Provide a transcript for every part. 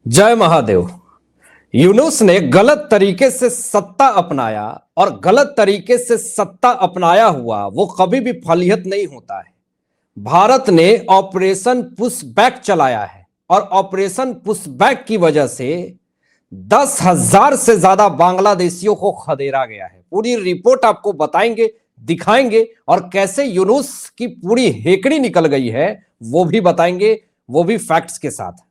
जय महादेव। यूनुस ने गलत तरीके से सत्ता अपनाया और गलत तरीके से सत्ता अपनाया हुआ वो कभी भी फलीहत नहीं होता है। भारत ने ऑपरेशन पुशबैक चलाया है और ऑपरेशन पुशबैक की वजह से 10,000 से ज्यादा बांग्लादेशियों को खदेड़ा गया है। पूरी रिपोर्ट आपको बताएंगे, दिखाएंगे और कैसे यूनुस की पूरी हेकड़ी निकल गई है वो भी बताएंगे, वो भी फैक्ट्स के साथ।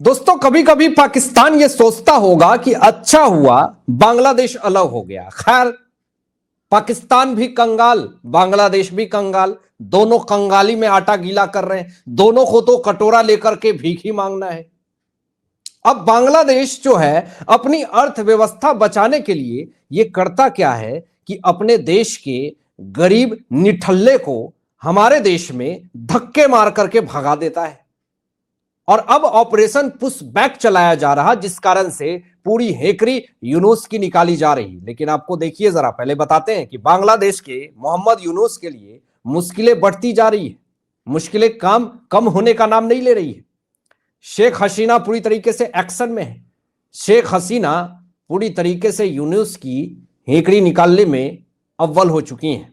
दोस्तों, कभी कभी पाकिस्तान यह सोचता होगा कि अच्छा हुआ बांग्लादेश अलग हो गया। खैर, पाकिस्तान भी कंगाल, बांग्लादेश भी कंगाल, दोनों कंगाली में आटा गीला कर रहे हैं। दोनों को तो कटोरा लेकर के भीख ही मांगना है। अब बांग्लादेश जो है अपनी अर्थव्यवस्था बचाने के लिए यह करता क्या है कि अपने देश के गरीब निठल्ले को हमारे देश में धक्के मार करके भगा देता है। और अब ऑपरेशन पुशबैक चलाया जा रहा, जिस कारण से पूरी हेकड़ी यूनुस की निकाली जा रही। लेकिन आपको देखिए, जरा पहले बताते हैं कि बांग्लादेश के मोहम्मद यूनुस के लिए मुश्किलें बढ़ती जा रही है। मुश्किलें काम कम होने का नाम नहीं ले रही है। शेख हसीना पूरी तरीके से एक्शन में है। शेख हसीना पूरी तरीके से यूनुस की हेकड़ी निकालने में अव्वल हो चुकी हैं।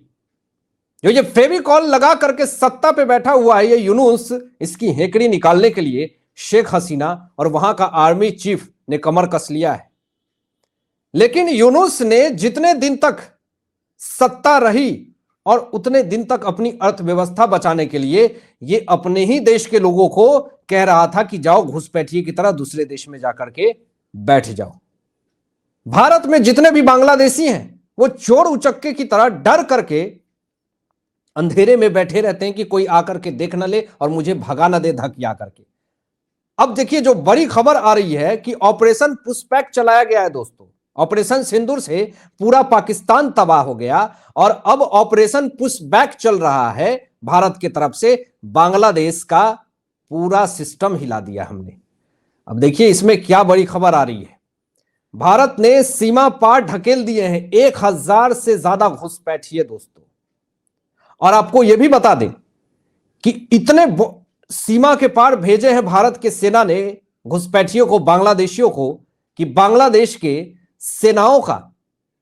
जो ये फेविकॉल लगा करके सत्ता पे बैठा हुआ है ये यूनुस, इसकी हेकड़ी निकालने के लिए शेख हसीना और वहां का आर्मी चीफ ने कमर कस लिया है। लेकिन यूनुस ने जितने दिन तक सत्ता रही और उतने दिन तक अपनी अर्थव्यवस्था बचाने के लिए ये अपने ही देश के लोगों को कह रहा था कि जाओ घुसपैठिए की तरह दूसरे देश में जाकर के बैठ जाओ। भारत में जितने भी बांग्लादेशी हैं वो चोर उचक्के की तरह डर करके अंधेरे में बैठे रहते हैं कि कोई आकर के देख ना ले और मुझे भगा ना दे धकिया करके। अब देखिए, जो बड़ी खबर आ रही है कि ऑपरेशन पुशबैक चलाया गया है। दोस्तों, ऑपरेशन सिंदूर से पूरा पाकिस्तान तबाह हो गया और अब ऑपरेशन पुशबैक चल रहा है भारत की तरफ से। बांग्लादेश का पूरा सिस्टम हिला दिया हमने। अब देखिए इसमें क्या बड़ी खबर आ रही है। भारत ने सीमा पार ढकेल दिए हैं 1,000 से ज्यादा घुसपैठिए। दोस्तों, और आपको यह भी बता दें कि इतने सीमा के पार भेजे हैं भारत के सेना ने घुसपैठियों को, बांग्लादेशियों को, कि बांग्लादेश के सेनाओं का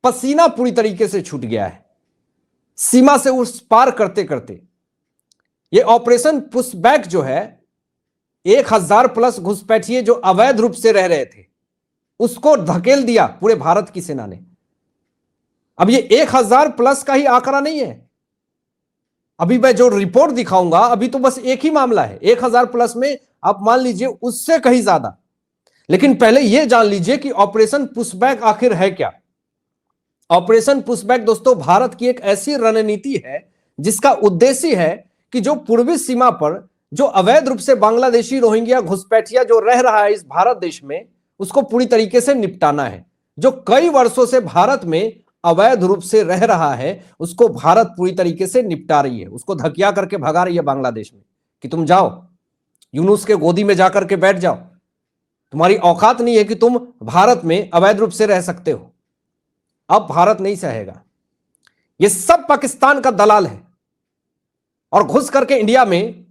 पसीना पूरी तरीके से छूट गया है सीमा से उस पार करते करते। यह ऑपरेशन पुशबैक जो है 1,000 प्लस घुसपैठिए जो अवैध रूप से रह रहे थे उसको धकेल दिया पूरे भारत की सेना ने। अब यह 1,000 प्लस का ही आंकड़ा नहीं है। अभी मैं जो रिपोर्ट दिखाऊंगा अभी तो बस एक ही मामला है। 1,000 प्लस में आप मान लीजिए उससे कहीं ज्यादा। लेकिन पहले यह जान लीजिए कि ऑपरेशन पुशबैक आखिर है क्या। ऑपरेशन पुशबैक दोस्तों भारत की एक ऐसी रणनीति है जिसका उद्देश्य है कि जो पूर्वी सीमा पर जो अवैध रूप से बांग्लादेशी रोहिंग्या घुसपैठिया जो रह रहा है इस भारत देश में, उसको पूरी तरीके से निपटाना है। जो कई वर्षों से भारत में अवैध रूप से रह रहा है उसको भारत पूरी तरीके से निपटा रही है। उसको धकिया करके भगा रही है बांग्लादेश में कि तुम जाओ यूनुस के गोदी में जाकर के बैठ जाओ, तुम्हारी औकात नहीं है कि तुम भारत में अवैध रूप से रह सकते हो। अब भारत नहीं सहेगा। ये सब पाकिस्तान का दलाल है और घुस करके इंडिया में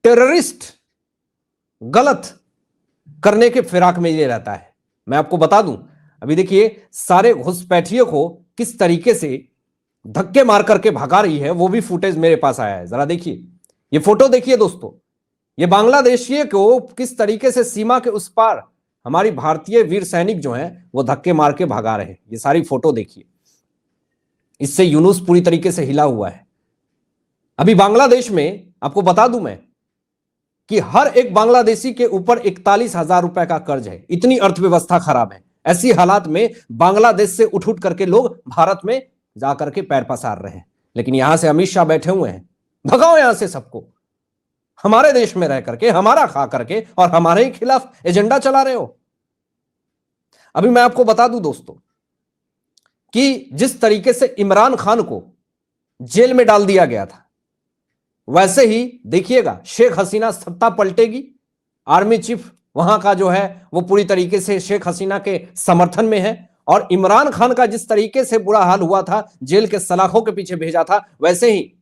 टेररिस्ट गलत करने के फिराक में ये रहता है। मैं आपको बता दूं, अभी देखिए सारे घुसपैठियों को किस तरीके से धक्के मार करके भगा रही है वो भी फुटेज मेरे पास आया है। जरा देखिए, ये फोटो देखिए दोस्तों, ये बांग्लादेशी को किस तरीके से सीमा के उस पार हमारी भारतीय वीर सैनिक जो हैं वो धक्के मार के भगा रहे हैं। ये सारी फोटो देखिए। इससे यूनुस पूरी तरीके से हिला हुआ है। अभी बांग्लादेश में आपको बता दूं मैं कि हर एक बांग्लादेशी के ऊपर 41,000 रुपए का कर्ज है। इतनी अर्थव्यवस्था खराब है। ऐसी हालात में बांग्लादेश से उठ उठ करके लोग भारत में जाकर के पैर पसार रहे हैं। लेकिन यहां से अमित शाह बैठे हुए हैं, भगाओ यहां से सबको, हमारे देश में रह करके हमारा खा करके और हमारे ही खिलाफ एजेंडा चला रहे हो। अभी मैं आपको बता दूं दोस्तों कि जिस तरीके से इमरान खान को जेल में डाल दिया गया था, वैसे ही देखिएगा शेख हसीना सत्ता पलटेगी। आर्मी चीफ वहां का जो है वो पूरी तरीके से शेख हसीना के समर्थन में है और इमरान खान का जिस तरीके से बुरा हाल हुआ था, जेल के सलाखों के पीछे भेजा था, वैसे ही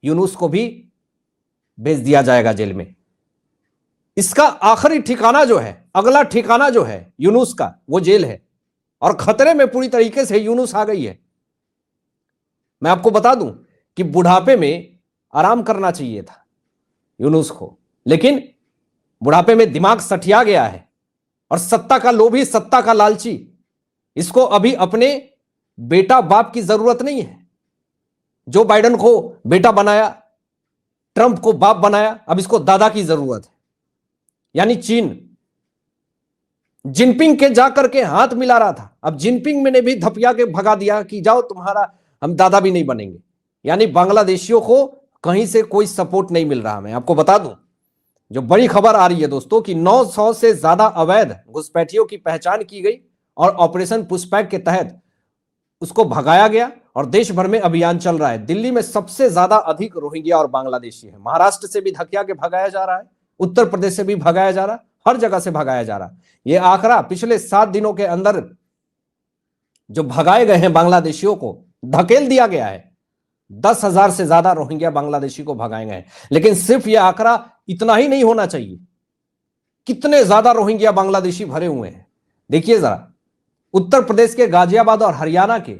यूनुस को भी भेज दिया जाएगा जेल में। इसका आखिरी ठिकाना जो है, अगला ठिकाना जो है यूनुस का, वो जेल है और खतरे में पूरी तरीके से यूनुस आ गई है। मैं आपको बता दूं कि बुढ़ापे में आराम करना चाहिए था यूनुस को, लेकिन बुढ़ापे में दिमाग सठिया गया है और सत्ता का लोभी, सत्ता का लालची, इसको अभी अपने बेटा बाप की जरूरत नहीं है। जो बाइडेन को बेटा बनाया, ट्रंप को बाप बनाया, अब इसको दादा की जरूरत है। यानी चीन जिनपिंग के जाकर के हाथ मिला रहा था, अब जिनपिंग ने भी धपिया के भगा दिया कि जाओ तुम्हारा हम दादा भी नहीं बनेंगे। यानी बांग्लादेशियों को कहीं से कोई सपोर्ट नहीं मिल रहा। मैं आपको बता दूं, जो बड़ी खबर आ रही है दोस्तों कि 900 से ज्यादा अवैध घुसपैठियों की पहचान की गई और ऑपरेशन पुष्पैक के तहत उसको भगाया गया और देश भर में अभियान चल रहा है। दिल्ली में सबसे ज्यादा अधिक रोहिंग्या और बांग्लादेशी है। महाराष्ट्र से भी धकिया के भगाया जा रहा है, उत्तर प्रदेश से भी भगाया जा रहा है, हर जगह से भगाया जा रहा है। यह आंकड़ा पिछले 7 दिनों के अंदर जो भगाए गए हैं बांग्लादेशियों को धकेल दिया गया है। 10,000 से ज्यादा रोहिंग्या बांग्लादेशी को भगाए गए हैं। लेकिन सिर्फ यह आंकड़ा इतना ही नहीं होना चाहिए, कितने ज्यादा रोहिंग्या बांग्लादेशी भरे हुए हैं देखिए जरा। उत्तर प्रदेश के गाजियाबाद और हरियाणा के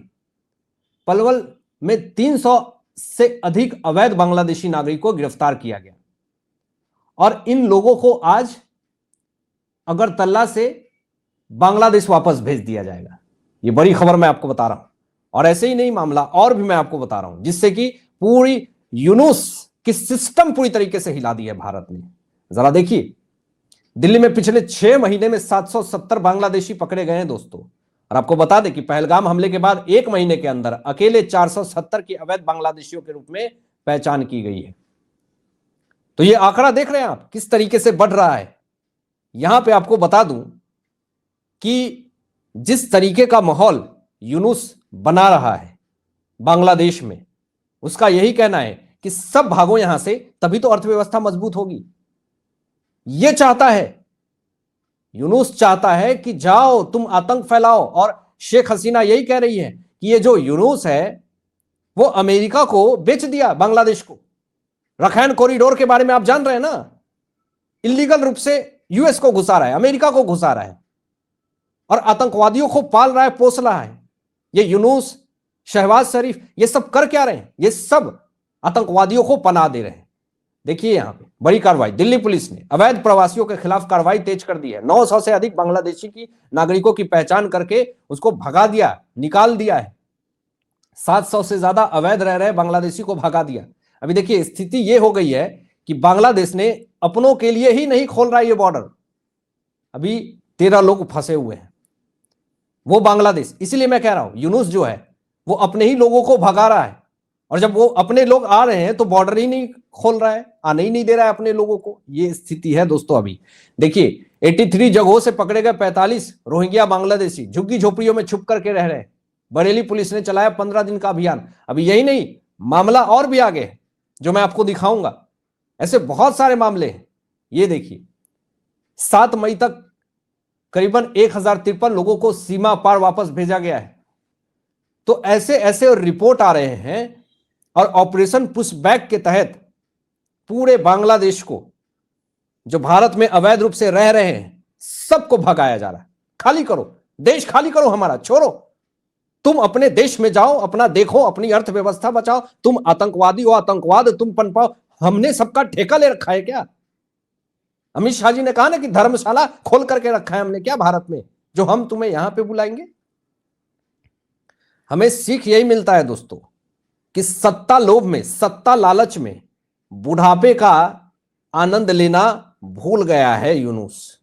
पलवल में 300 से अधिक अवैध बांग्लादेशी नागरिकों को गिरफ्तार किया गया और इन लोगों को आज अगरतला से बांग्लादेश वापस भेज दिया जाएगा। ये बड़ी खबर मैं आपको बता रहा हूं। और ऐसे ही नहीं मामला और भी मैं आपको बता रहा हूं, जिससे कि पूरी यूनुस की सिस्टम पूरी तरीके से हिला दी है भारत ने। जरा देखिए, दिल्ली में पिछले 6 महीने में 770 बांग्लादेशी पकड़े गए हैं दोस्तों। और आपको बता दें कि पहलगाम हमले के बाद 1 महीने के अंदर अकेले 470 की अवैध बांग्लादेशियों के रूप में पहचान की गई है। तो ये आंकड़ा देख रहे हैं आप किस तरीके से बढ़ रहा है। यहां पे आपको बता दूं कि जिस तरीके का माहौल यूनुस बना रहा है बांग्लादेश में, उसका यही कहना है कि सब भागो यहां से, तभी तो अर्थव्यवस्था मजबूत होगी। यह चाहता है, यूनुस चाहता है कि जाओ तुम आतंक फैलाओ। और शेख हसीना यही कह रही है कि ये जो यूनुस है वो अमेरिका को बेच दिया बांग्लादेश को। रखाइन कॉरिडोर के बारे में आप जान रहे हैं ना, इलीगल रूप से यूएस को घुसा रहा है, अमेरिका को घुसा रहा है और आतंकवादियों को पाल रहा है, पोस रहा है। ये यूनुस, शहबाज शरीफ, ये सब कर क्या रहे हैं? ये सब आतंकवादियों को पनाह दे रहे हैं। देखिए यहां पे बड़ी कार्रवाई, दिल्ली पुलिस ने अवैध प्रवासियों के खिलाफ कार्रवाई तेज कर दी है। 900 से अधिक बांग्लादेशी की नागरिकों की पहचान करके उसको भगा दिया, निकाल दिया है। 700 से ज्यादा अवैध रह रहे बांग्लादेशी को भगा दिया। अभी देखिए स्थिति यह हो गई है कि बांग्लादेश ने अपनों के लिए ही नहीं खोल रहा है ये बॉर्डर। अभी 13 लोग फंसे हुए हैं, वो बांग्लादेश। इसीलिए मैं कह रहा हूं यूनुस जो है वो अपने ही लोगों को भगा रहा है और जब वो अपने लोग आ रहे हैं तो बॉर्डर ही नहीं खोल रहा है, आने ही नहीं दे रहा है अपने लोगों को। ये स्थिति है दोस्तों। अभी देखिए 83 जगहों से पकड़े गए 45 रोहिंग्या बांग्लादेशी झुग्गी झोपड़ियों में छुप करके रह रहे हैं। बरेली पुलिस ने चलाया 15 दिन का अभियान। अभी यही नहीं, मामला और भी आगे है जो मैं आपको दिखाऊंगा। ऐसे बहुत सारे मामले हैं। ये देखिए 7 मई तक करीबन 1053 लोगों को सीमा पार वापस भेजा गया है। तो ऐसे ऐसे रिपोर्ट आ रहे हैं और ऑपरेशन पुशबैक के तहत पूरे बांग्लादेश को, जो भारत में अवैध रूप से रह रहे हैं, सबको भगाया जा रहा है। खाली करो, देश खाली करो, हमारा छोड़ो, तुम अपने देश में जाओ, अपना देखो, अपनी अर्थव्यवस्था बचाओ। तुम आतंकवादी हो, आतंकवाद तुम पनपाओ। हमने सबका ठेका ले रखा है क्या? अमित शाह जी ने कहा ना कि धर्मशाला खोल करके रखा है हमने क्या भारत में, जो हम तुम्हें यहां पे बुलाएंगे। हमें सीख यही मिलता है दोस्तों कि सत्ता लोभ में, सत्ता लालच में बुढ़ापे का आनंद लेना भूल गया है यूनुस।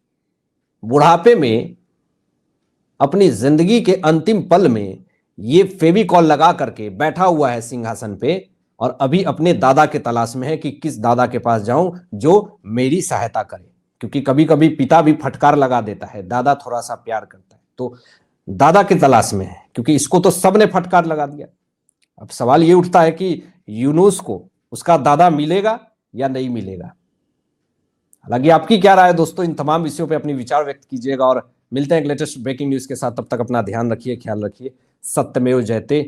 बुढ़ापे में अपनी जिंदगी के अंतिम पल में ये फेविकॉल लगा करके बैठा हुआ है सिंहासन पे और अभी अपने दादा के तलाश में है कि किस दादा के पास जाऊं जो मेरी सहायता करे। क्योंकि कभी कभी पिता भी फटकार लगा देता है, दादा थोड़ा सा प्यार करता है, तो दादा के तलाश में है। क्योंकि इसको तो सबने फटकार लगा दिया। अब सवाल ये उठता है कि यूनुस को उसका दादा मिलेगा या नहीं मिलेगा। हालांकि आपकी क्या राय है दोस्तों, इन तमाम विषयों पे अपनी विचार व्यक्त कीजिएगा और मिलते हैं एक लेटेस्ट ब्रेकिंग न्यूज के साथ। तब तक अपना ध्यान रखिए, ख्याल रखिए। सत्यमेव जयते।